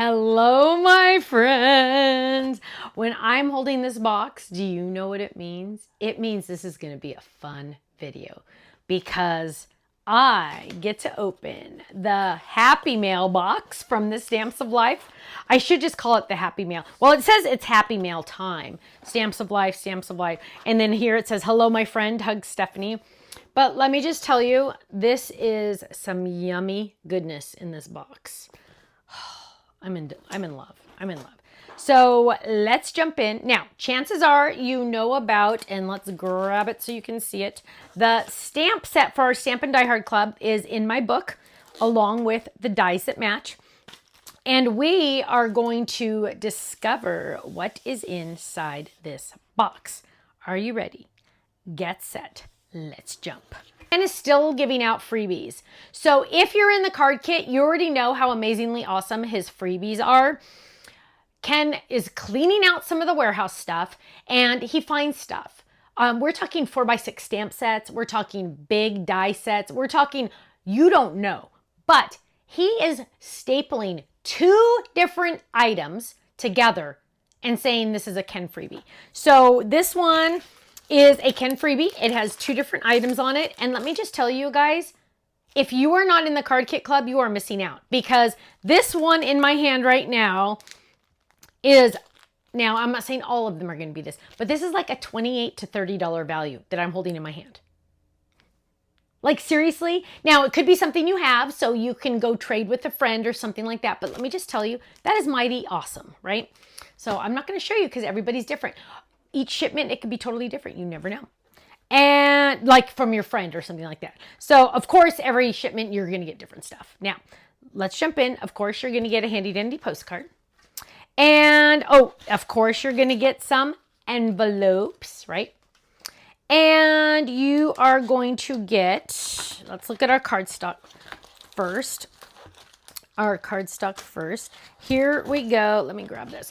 Hello, my friends. When I'm holding this box, do you know what it means? It means this is going to be a fun video because I get to open the Happy Mail box from the Stamps of Life. I should just call it the Happy Mail. Well, it says it's Happy Mail time. Stamps of Life, Stamps of Life. And then here it says, hello, my friend, hug Stephanie. But let me just tell you, this is some yummy goodness in this box. I'm in love. I'm in love. So let's jump in. Now, chances are you know about, and let's grab it so you can see it. The stamp set for our Stamp and Die Hard Club is in my book, along with the dies that match. And we are going to discover what is inside this box. Are you ready? Get set. Let's jump. And is still giving out freebies. So if you're in the card kit, you already know how amazingly awesome his freebies are. Ken is cleaning out some of the warehouse stuff and he finds stuff. We're talking 4x6 stamp sets. We're talking big die sets. We're talking, you don't know, but he is stapling 2 different items together and saying this is a Ken freebie. So this one is a Ken freebie. It has 2 different items on it. And let me just tell you guys, if you are not in the card kit club, you are missing out, because this one in my hand right now is, now I'm not saying all of them are going to be this, but this is like a $28 to $30 value that I'm holding in my hand. Like seriously. Now it could be something you have, so you can go trade with a friend or something like that. But let me just tell you, that is mighty awesome, right? So I'm not going to show you because everybody's different. Each shipment, it could be totally different. You never know. And like from your friend or something like that. So of course, every shipment, you're going to get different stuff. Now, let's jump in. Of course, you're going to get a handy dandy postcard. And oh, of course, you're going to get some envelopes, right? And you are going to get, let's look at our cardstock first. Our cardstock first. Here we go. Let me grab this.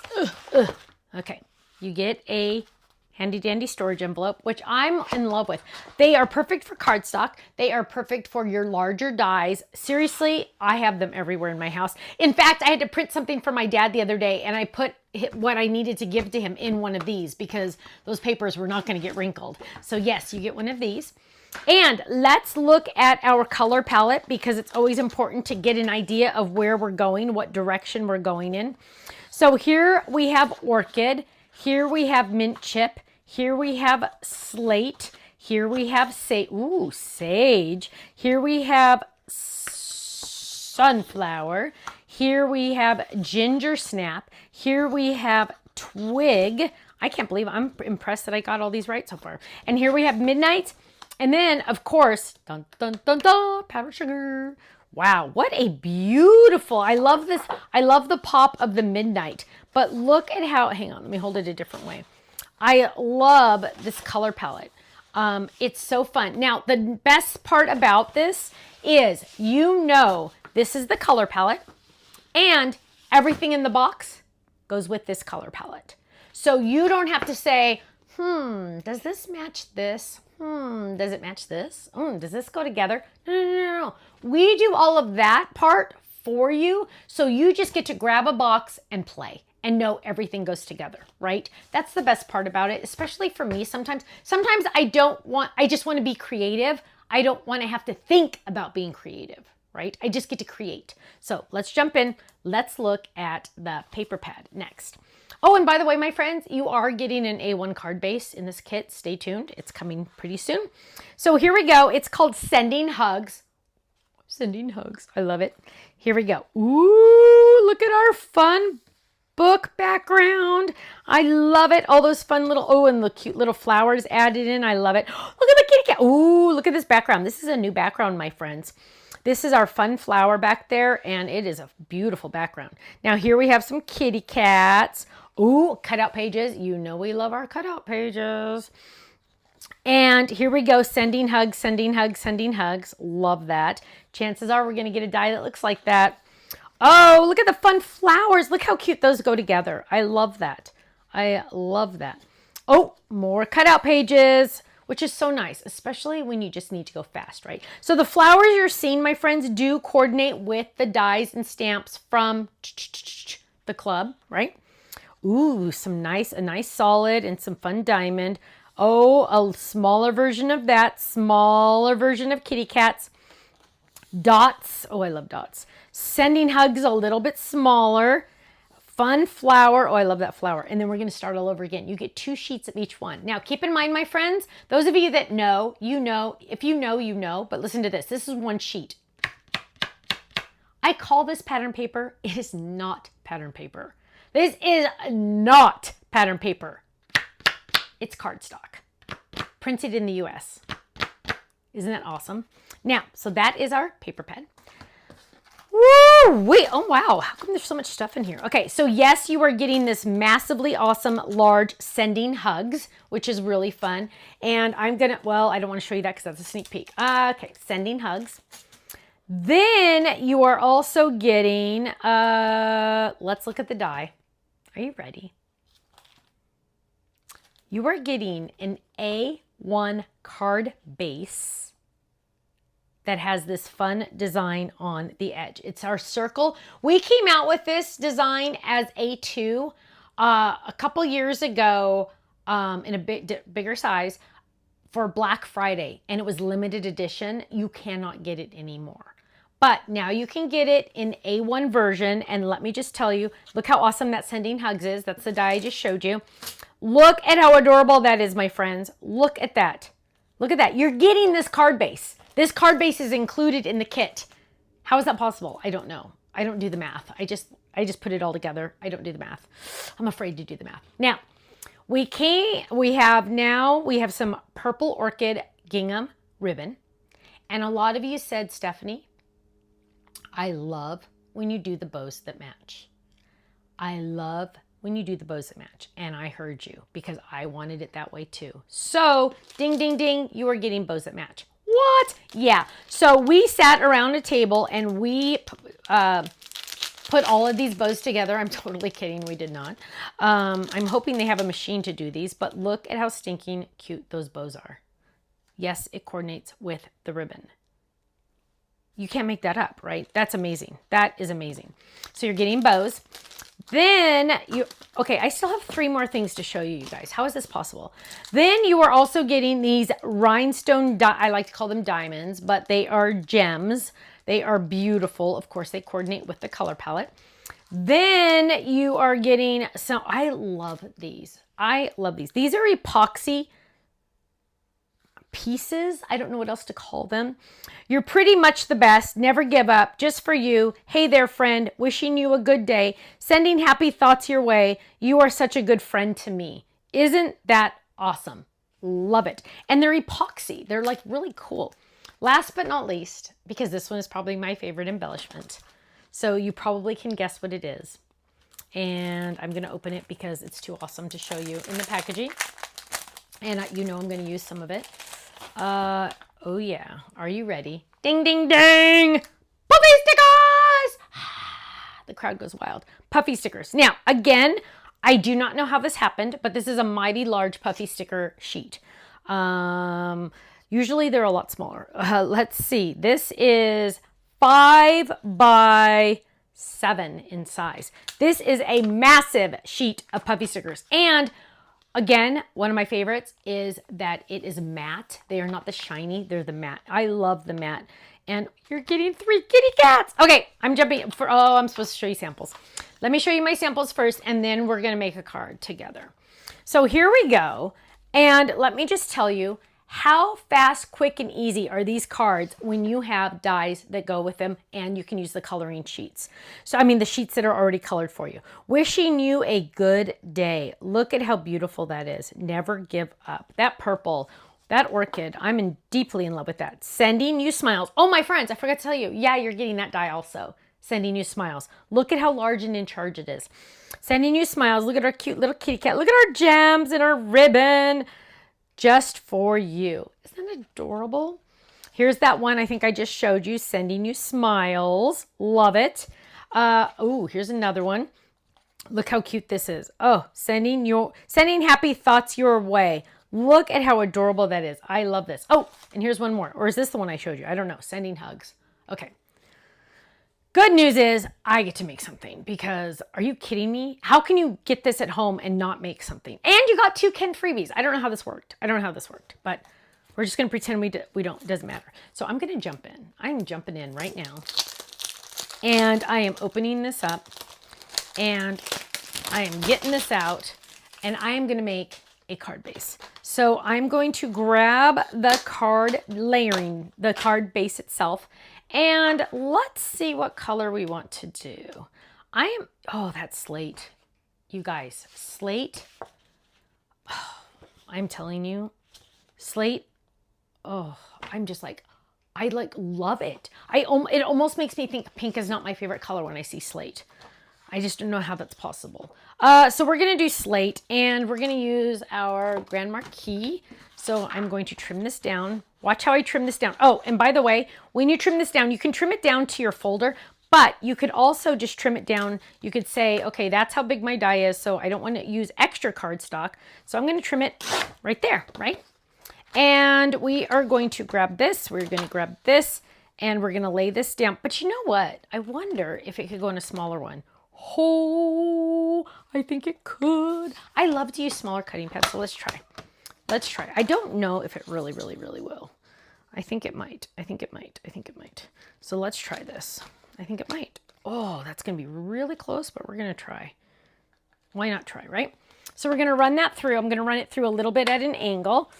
Okay. You get a handy dandy storage envelope, which I'm in love with. They are perfect for cardstock. They are perfect for your larger dies. Seriously, I have them everywhere in my house. In fact, I had to print something for my dad the other day and I put what I needed to give to him in one of these because those papers were not going to get wrinkled. So yes, you get one of these. And let's look at our color palette because it's always important to get an idea of where we're going, what direction we're going in. So here we have Orchid. Here we have Mint Chip. Here we have Slate. Here we have Sage. Here we have Sunflower. Here we have Ginger Snap. Here we have Twig. I can't believe I'm impressed that I got all these right so far. And here we have Midnight. And then, of course, dun, dun, dun, dun, powdered sugar. Wow, what a beautiful, I love this. I love the pop of the Midnight. But look at how, hang on, let me hold it a different way. I love this color palette. It's so fun. Now, the best part about this is, you know, this is the color palette and everything in the box goes with this color palette. So you don't have to say, does this match this? Does it match this? Does this go together? No. We do all of that part for you. So you just get to grab a box and play and know everything goes together, right? That's the best part about it, especially for me. Sometimes I just want to be creative. I don't want to have to think about being creative, right? I just get to create. So let's jump in. Let's look at the paper pad next. Oh, and by the way, my friends, you are getting an A1 card base in this kit. Stay tuned. It's coming pretty soon. So here we go. It's called Sending Hugs. Sending Hugs. I love it. Here we go. Ooh, look at our fun book background. I love it. All those fun little, oh, and the cute little flowers added in. I love it. Look at the kitty cat. Ooh, look at this background. This is a new background, my friends. This is our fun flower back there, and it is a beautiful background. Now, here we have some kitty cats. Ooh, cutout pages. You know we love our cutout pages. And here we go. Sending hugs, sending hugs, sending hugs. Love that. Chances are we're going to get a die that looks like that. Oh, look at the fun flowers. Look how cute those go together. I love that. I love that. Oh, more cutout pages, which is so nice, especially when you just need to go fast, right? So the flowers you're seeing, my friends, do coordinate with the dies and stamps from the club, right? Ooh, a nice solid and some fun diamond. Oh, a smaller version of that, smaller version of kitty cats. Dots. Oh, I love dots. Sending hugs a little bit smaller. Fun flower. Oh, I love that flower. And then we're going to start all over again. You get 2 sheets of each one. Now, keep in mind, my friends, those of you that know, you know. If you know, you know. But listen to this. This is 1 sheet. I call this pattern paper. It is not pattern paper. This is not pattern paper. It's cardstock. Printed in the US. Isn't that awesome? Now, so that is our paper pad. Woo! Wait, oh wow, how come there's so much stuff in here? Okay, so yes, you are getting this massively awesome, large sending hugs, which is really fun. And I'm gonna, well, I don't want to show you that because that's a sneak peek. Okay, sending hugs. Then you are also getting, let's look at the die. Are you ready? You are getting an A1 card base that has this fun design on the edge. It's our circle. We came out with this design as A2 a couple years ago in a bigger size for Black Friday, and it was limited edition. You cannot get it anymore. But now you can get it in A1 version, and let me just tell you, look how awesome that Sending Hugs is. That's the die I just showed you. Look at how adorable that is, my friends. Look at that. Look at that. You're getting this card base. This card base is included in the kit. How is that possible? I don't know. I don't do the math. I just put it all together. I don't do the math. I'm afraid to do the math. Now, we have some purple orchid gingham ribbon. And a lot of you said, Stephanie, I love when you do the bows that match. I love when you do the bows that match. And I heard you because I wanted it that way too. So ding, ding, ding, you are getting bows that match. What? Yeah. So we sat around a table and we put all of these bows together. I'm totally kidding. We did not. I'm hoping they have a machine to do these, but look at how stinking cute those bows are. Yes, it coordinates with the ribbon. You can't make that up, right? That's amazing. That is amazing. So you're getting bows. Then okay, I still have 3 more things to show you, you guys. How is this possible? Then you are also getting these rhinestone, I like to call them diamonds, but they are gems. They are beautiful. Of course, they coordinate with the color palette. Then you are getting some, I love these. I love these. These are epoxy pieces. I don't know what else to call them. You're pretty much the best. Never give up. Just for you. Hey there, friend. Wishing you a good day. Sending happy thoughts your way. You are such a good friend to me. Isn't that awesome? Love it. And they're epoxy. They're like really cool. Last but not least, because this one is probably my favorite embellishment. So you probably can guess what it is. And I'm going to open it because it's too awesome to show you in the packaging. And you know I'm going to use some of it. Oh yeah. Are you ready? Ding, ding, ding! Puffy stickers! The crowd goes wild. Puffy stickers. Now, again, I do not know how this happened, but this is a mighty large puffy sticker sheet. Usually they're a lot smaller. Let's see. This is 5 by 7 in size. This is a massive sheet of puffy stickers. And again, one of my favorites is that it is matte. They are not the shiny, they're the matte. I love the matte. And you're getting 3 kitty cats. Okay, I'm jumping for, I'm supposed to show you samples. Let me show you my samples first, and then we're gonna make a card together. So here we go. And let me just tell you, how fast, quick, and easy are these cards when you have dies that go with them and you can use the coloring sheets. So, I mean, the sheets that are already colored for you. Wishing you a good day. Look at how beautiful that is. Never give up. That purple, that orchid, deeply in love with that. Sending you smiles. Oh, my friends, I forgot to tell you. Yeah, you're getting that die also. Sending you smiles. Look at how large and in charge it is. Sending you smiles. Look at our cute little kitty cat. Look at our gems and our ribbon. Just for you. Isn't that adorable? Here's that one I think I just showed you. Sending you smiles. Love it. Oh, here's another one. Look how cute this is. Oh, sending happy thoughts your way. Look at how adorable that is. I love this. Oh, and here's one more. Or is this the one I showed you? I don't know. Sending hugs. Okay. Good news is I get to make something, because are you kidding me? How can you get this at home and not make something? And you got 2 Ken freebies. I don't know how this worked. But we're just going to pretend we don't. It doesn't matter. So I'm going to jump in. I'm jumping in right now. And I am opening this up. And I am getting this out. And I am going to make a card base. So I'm going to grab the card layering, the card base itself. And let's see what color we want to do. Oh, that's slate. You guys, slate. Oh, I'm telling you, slate. Oh, I'm just like, I like love it. It almost makes me think pink is not my favorite color when I see slate. I just don't know how that's possible. So we're going to do slate, and we're going to use our Grand Marquis. So I'm going to trim this down. Watch how I trim this down. Oh, and by the way, when you trim this down, you can trim it down to your folder, but you could also just trim it down. You could say, okay, that's how big my die is, so I don't want to use extra cardstock. So I'm going to trim it right there, right? And we are going to grab this. We're going to grab this, and we're going to lay this down. But you know what? I wonder if it could go in a smaller one. Oh, I think it could. I love to use smaller cutting pads, so let's try. Let's try. I don't know if it really will. I think it might. I think it might. So let's try this. I think it might. Oh, that's going to be really close, but we're going to try. Why not try, right? So we're going to run that through. I'm going to run it through a little bit at an angle.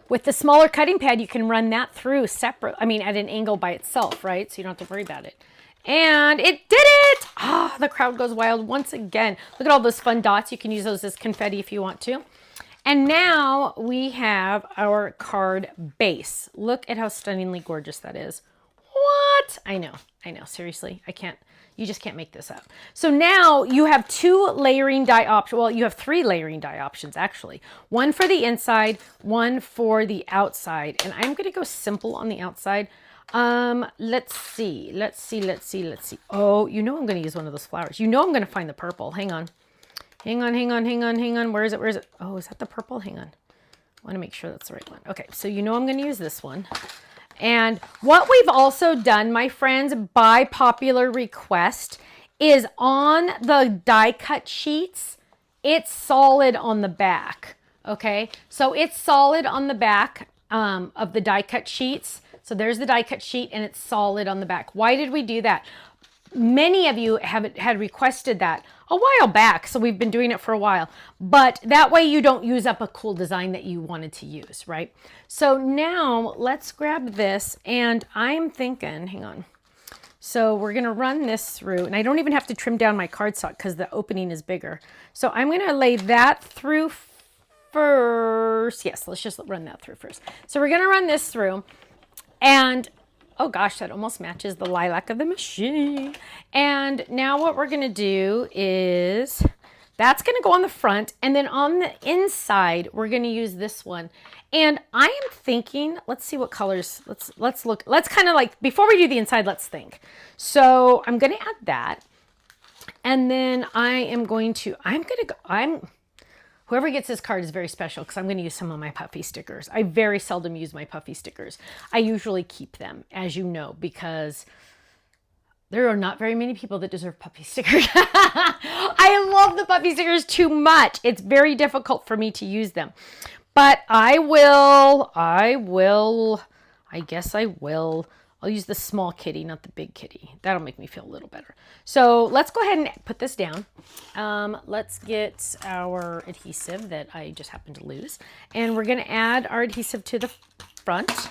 With the smaller cutting pad, you can run that through at an angle by itself, right? So you don't have to worry about it. And it did it! Ah, the crowd goes wild once again. Look at all those fun dots. You can use those as confetti if you want to. And now we have our card base. Look at how stunningly gorgeous that is. What? I know. Seriously, you just can't make this up. So now you have 2 layering die options. Well, you have 3 layering die options, actually. One for the inside, one for the outside. And I'm going to go simple on the outside. Let's see. Oh, I'm going to use one of those flowers. I'm going to find the purple. Hang on. Where is it? Oh, is that the purple? Hang on. I want to make sure that's the right one. Okay, so I'm going to use this one. And what we've also done, my friends, by popular request, is on the die cut sheets, it's solid on the back. Okay, so it's solid on the back of the die cut sheets. So there's the die cut sheet, and it's solid on the back. Why did we do that? Many of you had requested that a while back, so we've been doing it for a while. But that way you don't use up a cool design that you wanted to use, right? So now let's grab this, and I'm thinking, hang on. So we're going to run this through, and I don't even have to trim down my cardstock because the opening is bigger. So I'm going to lay that through first. Yes, let's just run that through first. So we're going to run this through, and oh gosh, that almost matches the lilac of the machine. And now what we're going to do is that's going to go on the front, and then on the inside we're going to use this one. And I am thinking, let's see what colors. Let's look. Let's kind of like, before we do the inside, let's think. So I'm going to add that, and then whoever gets this card is very special, because I'm going to use some of my puffy stickers. I very seldom use my puffy stickers. I usually keep them, as you know, because there are not very many people that deserve puffy stickers. I love the puffy stickers too much. It's very difficult for me to use them. But I guess I will. I'll use the small kitty, not the big kitty. That'll make me feel a little better. So let's go ahead and put this down. Let's get our adhesive that I just happened to lose. And we're going to add our adhesive to the front.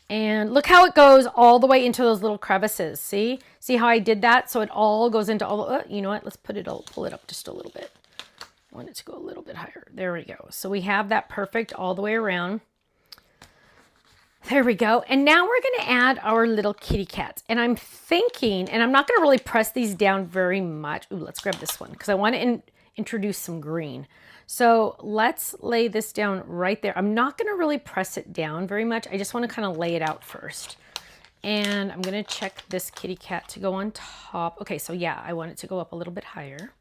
And look how it goes all the way into those little crevices. See how I did that? So it all goes into all the, you know what? Let's pull it up just a little bit. I want it to go a little bit higher. There we go. So we have that perfect all the way around. There we go. And now we're going to add our little kitty cats. And I'm thinking, and I'm not going to really press these down very much. Ooh, let's grab this one because I want to introduce some green. So let's lay this down right there. I'm not going to really press it down very much. I just want to kind of lay it out first. And I'm going to check this kitty cat to go on top. Okay, so yeah, I want it to go up a little bit higher.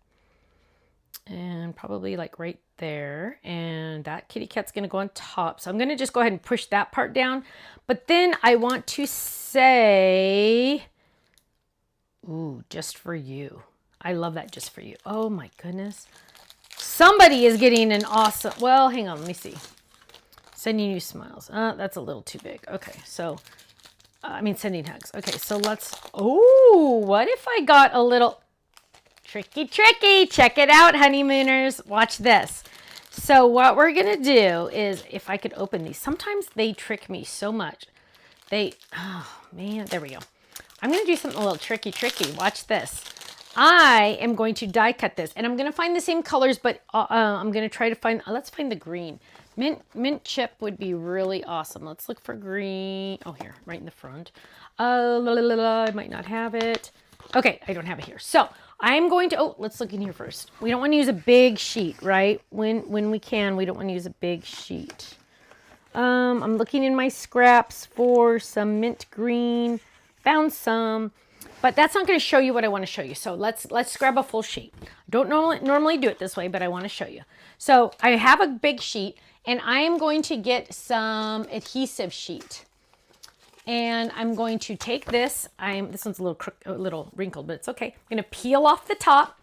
And probably like right there. And that kitty cat's going to go on top. So I'm going to just go ahead and push that part down. But then I want to say, Ooh, just for you. I love that, just for you. Oh my goodness. Somebody is getting an awesome, well, hang on, let me see. Sending you smiles. That's a little too big. Okay, so, sending hugs. Okay, so let's, oh, what if I got a little, tricky. Check it out, honeymooners. Watch this. So what we're going to do is, if I could open these, sometimes they trick me so much. Oh man, there we go. I'm going to do something a little tricky. Watch this. I am going to die cut this, and I'm going to find the same colors, but I'm going to try to find, let's find the green. Mint chip would be really awesome. Let's look for green. Oh, here, right in the front. I might not have it. Okay, I don't have it here. So I'm going to, let's look in here first. We don't want to use a big sheet, right? When we can, we don't want to use a big sheet. I'm looking in my scraps for some mint green. Found some, but that's not going to show you what I want to show you. So let's grab a full sheet. Don't normally do it this way, but I want to show you. So I have a big sheet, and I am going to get some adhesive sheet. And I'm going to take this. This one's a little wrinkled, but it's okay. I'm going to peel off the top,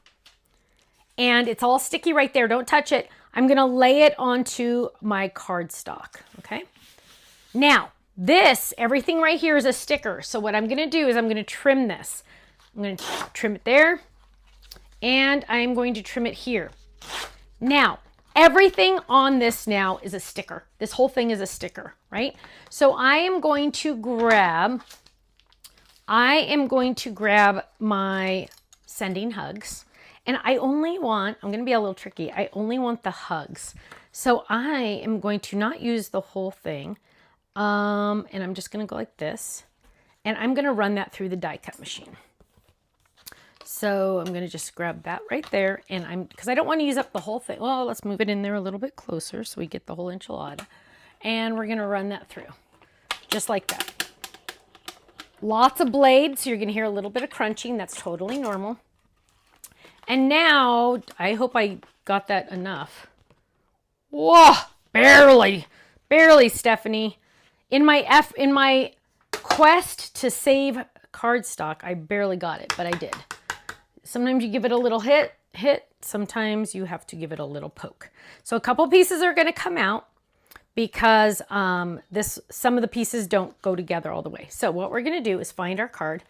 and it's all sticky right there. Don't touch it. I'm going to lay it onto my cardstock. Okay. Now, everything right here is a sticker. So what I'm going to do is I'm going to trim this. I'm going to trim it there, and I'm going to trim it here. Now, everything on this now is a sticker. This whole thing is a sticker, right? So I am going to grab my sending hugs, and I'm going to be a little tricky. I only want the hugs. So I am going to not use the whole thing. And I'm just going to go like this, and I'm going to run that through the die cut machine. So I'm going to just grab that right there, and because I don't want to use up the whole thing. Well, let's move it in there a little bit closer so we get the whole enchilada, and we're going to run that through just like that. Lots of blades, so you're going to hear a little bit of crunching. That's totally normal. And now I hope I got that enough. Whoa, barely, Stephanie. In my quest to save cardstock, I barely got it, but I did. Sometimes you give it a little hit. Sometimes you have to give it a little poke. So a couple pieces are going to come out because some of the pieces don't go together all the way. So what we're going to do is find our card.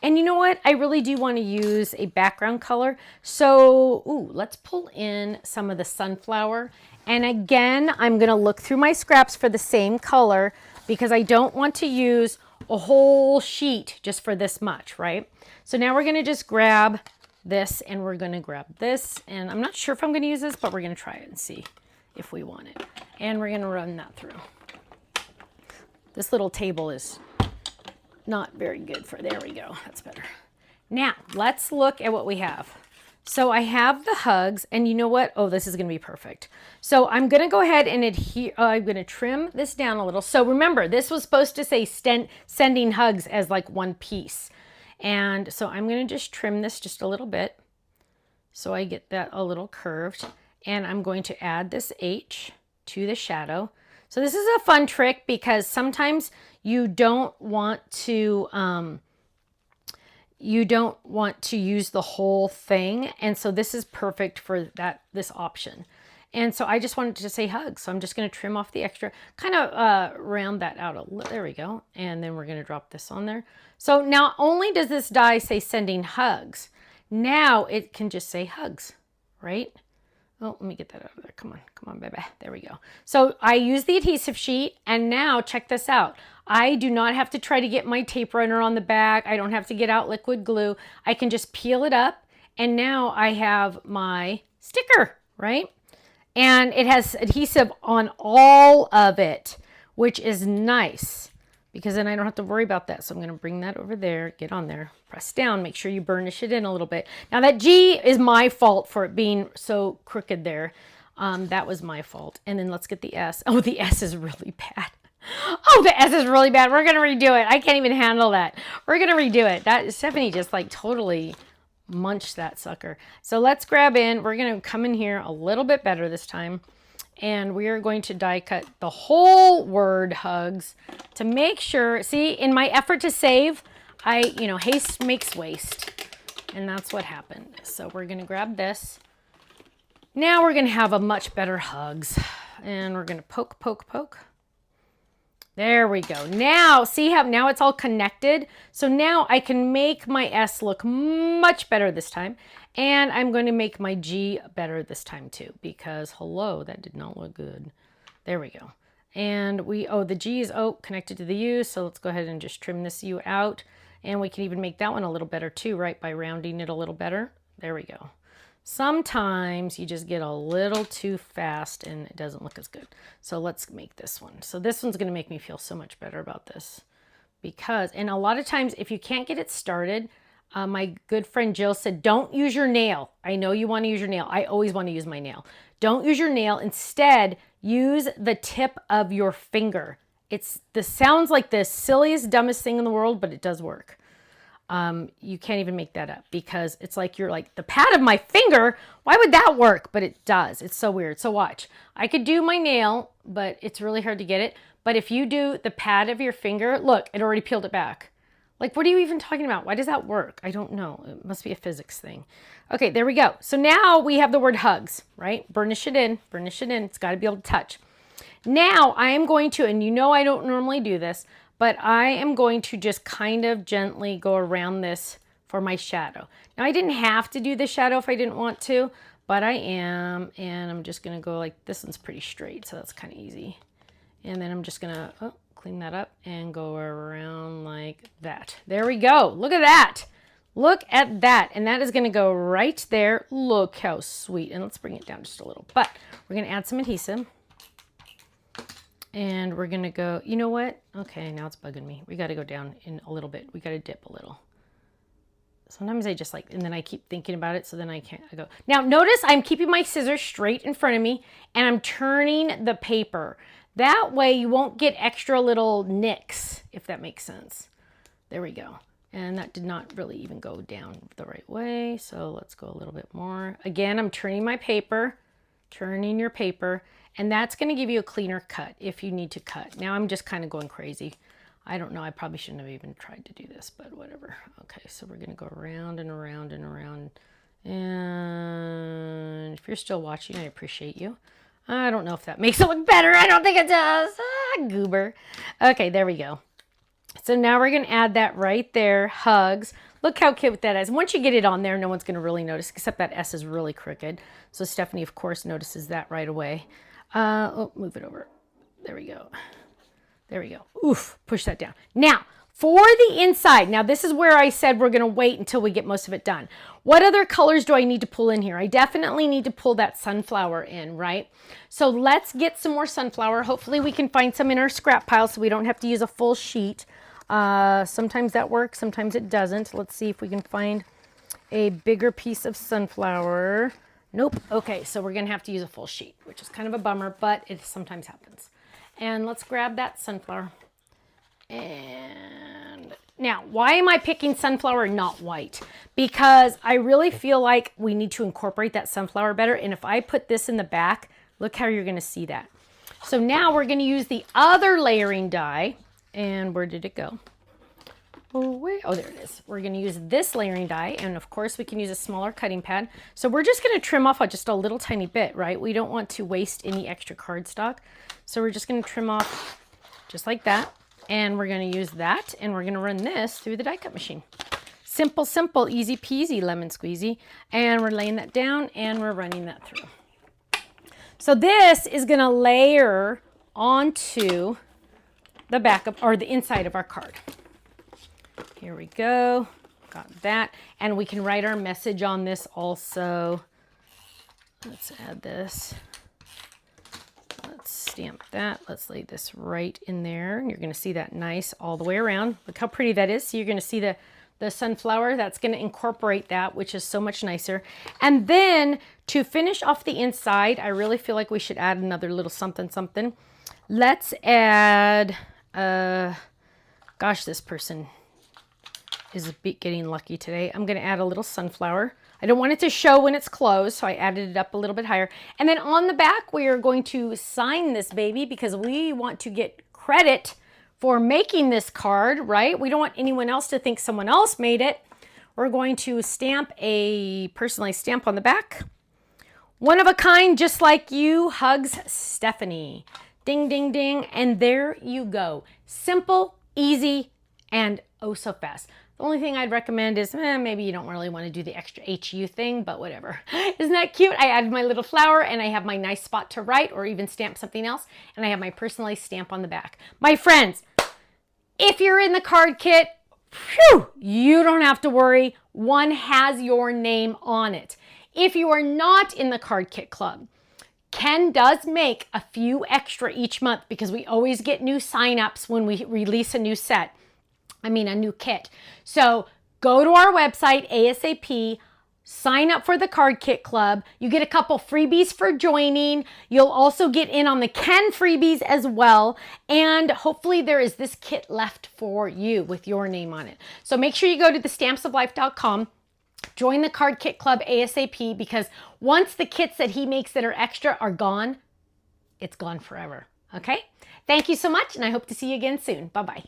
And you know what? I really do want to use a background color. So, let's pull in some of the sunflower. And again, I'm going to look through my scraps for the same color because I don't want to use a whole sheet just for this much, right? So now we're going to just grab this, and we're going to grab this. And I'm not sure if I'm going to use this, but we're going to try it and see if we want it. And we're going to run that through. This little table is not very good there we go. That's better. Now, let's look at what we have. So I have the hugs, and you know what? Oh, this is going to be perfect. So I'm going to go ahead and I'm going to trim this down a little. So remember, this was supposed to say sending hugs as like one piece. And so I'm going to just trim this just a little bit so I get that a little curved. And I'm going to add this H to the shadow. So this is a fun trick because sometimes you don't want to use the whole thing, and so this is perfect for this option. And so I just wanted to say hugs, so I'm just going to trim off the extra, kind of round that out a little. There we go. And then we're going to drop this on there. So not only does this die say sending hugs, now it can just say hugs, right? Oh, let me get that out of there. Come on, baby. There we go. So I use the adhesive sheet, and now check this out. I do not have to try to get my tape runner on the back. I don't have to get out liquid glue. I can just peel it up, and now I have my sticker, right? And it has adhesive on all of it, which is nice because then I don't have to worry about that. So I'm going to bring that over there, get on there, press down, make sure you burnish it in a little bit. Now that G is my fault for it being so crooked there. That was my fault. And then let's get the S. Oh, the S is really bad. Oh, the S is really bad. We're going to redo it. I can't even handle that. We're going to redo it. Stephanie just like totally munched that sucker. So let's grab in. We're going to come in here a little bit better this time. And we are going to die cut the whole word hugs to make sure, see, in my effort to save, haste makes waste. And that's what happened. So we're going to grab this. Now we're going to have a much better hugs. And we're going to poke, poke, poke. There we go. Now, see how now it's all connected? So now I can make my S look much better this time. And I'm going to make my G better this time too. Because, hello, that did not look good. There we go. And the G is, connected to the U. So let's go ahead and just trim this U out. And we can even make that one a little better too, right? By rounding it a little better. There we go. Sometimes you just get a little too fast and it doesn't look as good. So let's make this one. So this one's going to make me feel so much better about this. And a lot of times if you can't get it started, my good friend Jill said, don't use your nail. I know you want to use your nail. I always want to use my nail. Don't use your nail. Instead, use the tip of your finger. This sounds like the silliest, dumbest thing in the world, but it does work. You can't even make that up because it's like you're like, the pad of my finger, why would that work? But it does. It's so weird. So watch. I could do my nail, but it's really hard to get it. But if you do the pad of your finger, look, it already peeled it back. Like, what are you even talking about? Why does that work? I don't know. It must be a physics thing. Okay, there we go. So now we have the word hugs, right? Burnish it in. Burnish it in. It's got to be able to touch. Now I am going to, and you know I don't normally do this, but I am going to just kind of gently go around this for my shadow. Now I didn't have to do the shadow if I didn't want to, but I am, and I'm just gonna go like, this one's pretty straight, so that's kind of easy. And then I'm just gonna clean that up and go around like that. There we go, look at that. Look at that, and that is gonna go right there. Look how sweet, and let's bring it down just a little, but we're gonna add some adhesive. And we're going to go, you know what? Okay, now it's bugging me. We got to go down in a little bit. We got to dip a little. Sometimes I just and then I keep thinking about it, so then I can't go. Now, notice I'm keeping my scissors straight in front of me, and I'm turning the paper. That way you won't get extra little nicks, if that makes sense. There we go. And that did not really even go down the right way, so let's go a little bit more. Again, I'm turning my paper, turning your paper. And that's going to give you a cleaner cut if you need to cut. Now I'm just kind of going crazy. I don't know. I probably shouldn't have even tried to do this, but whatever. Okay, so we're going to go around and around and around. And if you're still watching, I appreciate you. I don't know if that makes it look better. I don't think it does. Goober. Okay, there we go. So now we're going to add that right there. Hugs. Look how cute that is. Once you get it on there, no one's going to really notice, except that S is really crooked. So Stephanie, of course, notices that right away. Move it over. There we go. There we go. Oof, push that down. Now, for the inside, now this is where I said we're going to wait until we get most of it done. What other colors do I need to pull in here? I definitely need to pull that sunflower in, right? So let's get some more sunflower. Hopefully we can find some in our scrap pile so we don't have to use a full sheet. Sometimes that works, sometimes it doesn't. Let's see if we can find a bigger piece of sunflower. Nope. Okay, so we're going to have to use a full sheet, which is kind of a bummer, but it sometimes happens. And let's grab that sunflower. And now, why am I picking sunflower, not white? Because I really feel like we need to incorporate that sunflower better. And if I put this in the back, look how you're going to see that. So now we're going to use the other layering die. And where did it go? Oh, there it is. We're going to use this layering die, and of course we can use a smaller cutting pad. So we're just going to trim off just a little tiny bit, right? We don't want to waste any extra cardstock. So we're just going to trim off just like that, and we're going to use that, and we're going to run this through the die cut machine. Simple, simple, easy peasy, lemon squeezy. And we're laying that down, and we're running that through. So this is going to layer onto the back of, or the inside of our card. Here we go, got that. And we can write our message on this also. Let's add this. Let's stamp that. Let's lay this right in there. You're gonna see that nice all the way around. Look how pretty that is. So you're gonna see the sunflower, that's gonna incorporate that, which is so much nicer. And then to finish off the inside, I really feel like we should add another little something, something. Let's add, gosh, this person is getting lucky today. I'm gonna add a little sunflower. I don't want it to show when it's closed, so I added it up a little bit higher. And then on the back, we are going to sign this baby because we want to get credit for making this card, right? We don't want anyone else to think someone else made it. we're going to stamp a personalized stamp on the back. One of a kind, just like you, hugs Stephanie. Ding, ding, ding. And there you go. Simple, easy, and oh so fast. The only thing I'd recommend is maybe you don't really want to do the extra HU thing, but whatever. Isn't that cute? I added my little flower and I have my nice spot to write or even stamp something else. And I have my personalized stamp on the back. My friends, if you're in the card kit, phew, you don't have to worry. One has your name on it. If you are not in the Card Kit Club, Ken does make a few extra each month because we always get new signups when we release a new set. A new kit. So go to our website, ASAP, sign up for the Card Kit Club. You get a couple freebies for joining. You'll also get in on the Ken freebies as well. And hopefully there is this kit left for you with your name on it. So make sure you go to thestampsoflife.com. Join the Card Kit Club ASAP because once the kits that he makes that are extra are gone, it's gone forever. Okay? Thank you so much, and I hope to see you again soon. Bye-bye.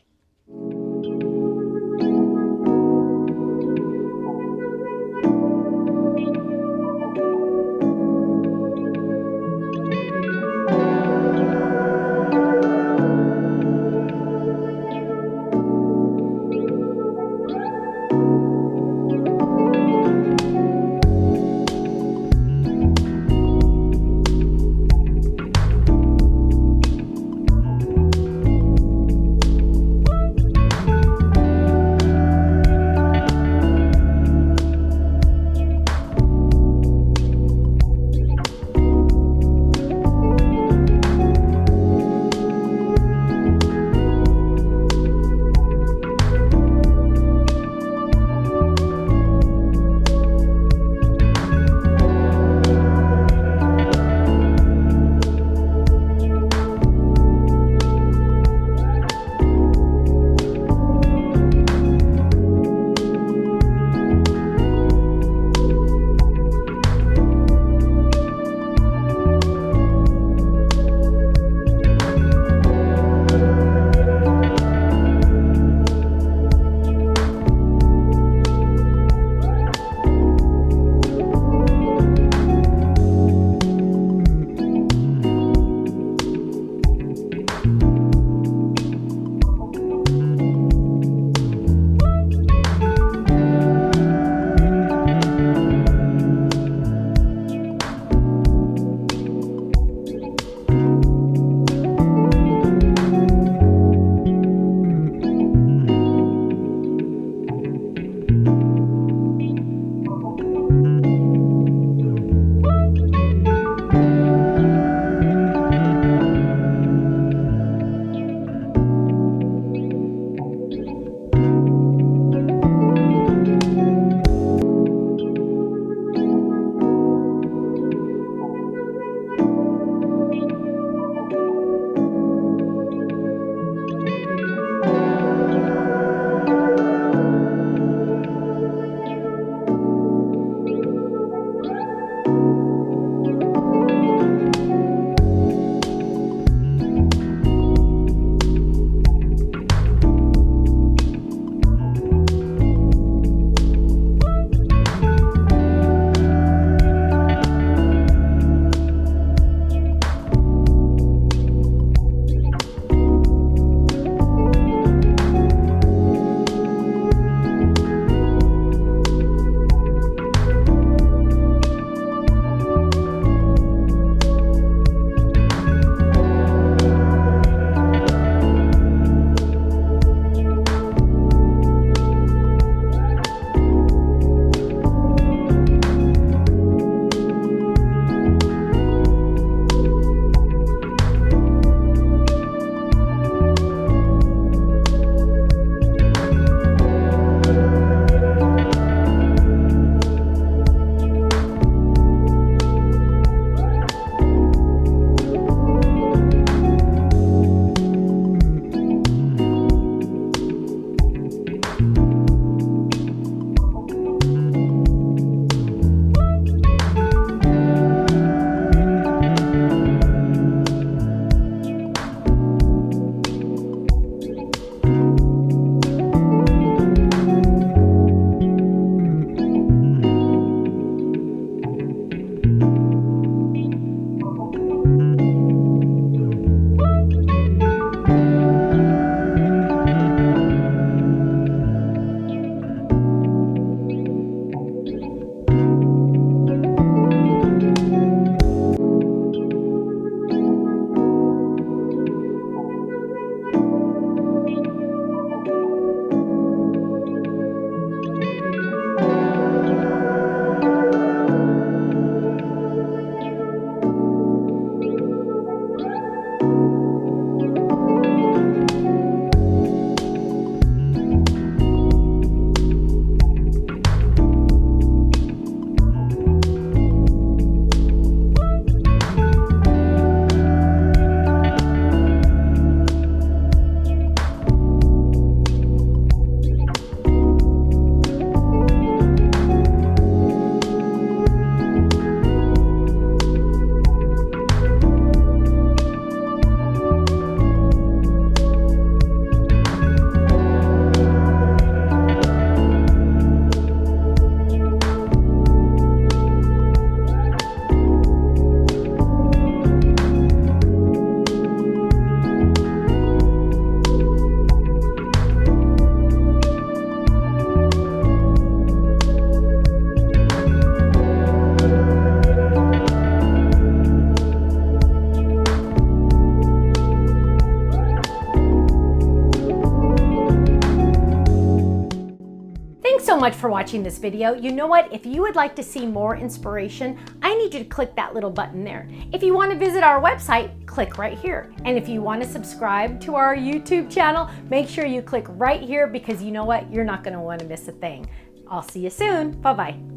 much for watching this video. You know what? If you would like to see more inspiration, I need you to click that little button there. If you want to visit our website, click right here. And if you want to subscribe to our YouTube channel, make sure you click right here, because you know what? You're not going to want to miss a thing. I'll see you soon. Bye-bye.